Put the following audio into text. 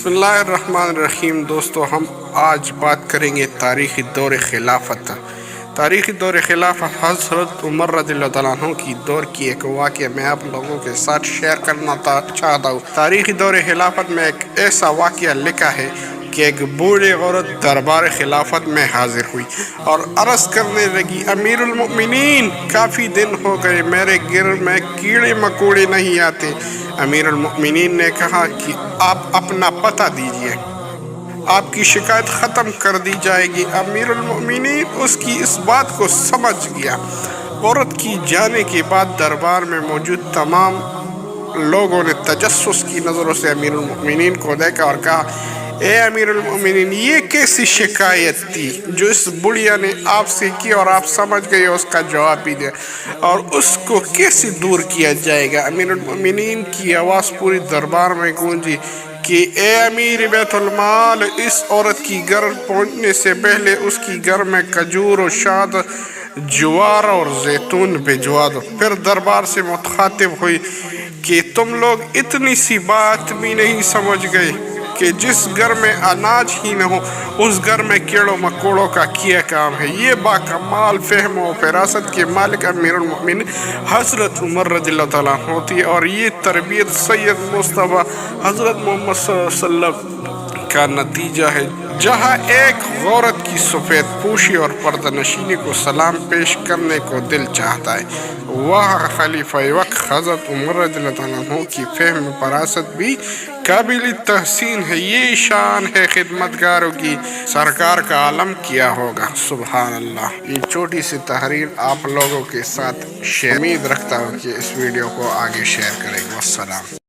بسم اللہ الرحمن الرحیم۔ دوستو، ہم آج بات کریں گے تاریخی دور خلافت۔ تاریخی دور خلافت حضرت عمر رضی اللہ تعالیٰ عنہ کی دور کی ایک واقعہ میں آپ لوگوں کے ساتھ شیئر کرنا چاہتا ہوں۔ تاریخی دور خلافت میں ایک ایسا واقعہ لکھا ہے کہ ایک بوڑھی عورت دربار خلافت میں حاضر ہوئی اور عرض کرنے لگی، امیر المؤمنین، کافی دن ہو گئے میرے گھر میں کیڑے مکوڑے نہیں آتے۔ امیر المؤمنین نے کہا کہ آپ اپنا پتہ دیجئے، آپ کی شکایت ختم کر دی جائے گی۔ امیر المؤمنین اس کی اس بات کو سمجھ گیا۔ عورت کی جانے کے بعد دربار میں موجود تمام لوگوں نے تجسس کی نظروں سے امیر المؤمنین کو دیکھا اور کہا، اے امیر المؤمنین، یہ کیسی شکایت تھی جو اس بڑھیا نے آپ سے کی اور آپ سمجھ گئے، اس کا جواب بھی دیا، اور اس کو کیسے دور کیا جائے گا؟ امیر المؤمنین کی آواز پوری دربار میں گونجی کہ اے امیر بیت المال، اس عورت کی گھر پہنچنے سے پہلے اس کی گھر میں کھجور و شاد، جوار اور زیتون بھجوا دو۔ پھر دربار سے مخاطب ہوئی کہ تم لوگ اتنی سی بات بھی نہیں سمجھ گئے کہ جس گھر میں اناج ہی نہ ہو اس گھر میں کیڑوں مکوڑوں کا کیا کام ہے؟ یہ باکمال فہم و فراست کے مالک امیر المؤمنین حضرت عمر رضی اللہ تعالیٰ عنہ ہوتی، اور یہ تربیت سید مصطفیٰ حضرت محمد صلی اللہ علیہ وسلم کا نتیجہ ہے۔ جہاں ایک عورت کی سفید پوشی اور پردہ نشینی کو سلام پیش کرنے کو دل چاہتا ہے، وہاں خلیفہ وقت حضرت عمر رضی اللہ عنہ کی فہم و فراست بھی قابل تحسین ہے۔ یہ شان ہے خدمتگاروں کی، سرکار کا علم کیا ہوگا۔ سبحان اللہ۔ یہ چھوٹی سی تحریر آپ لوگوں کے ساتھ امید رکھتا ہوں کہ اس ویڈیو کو آگے شیئر کریں گے۔ والسلام۔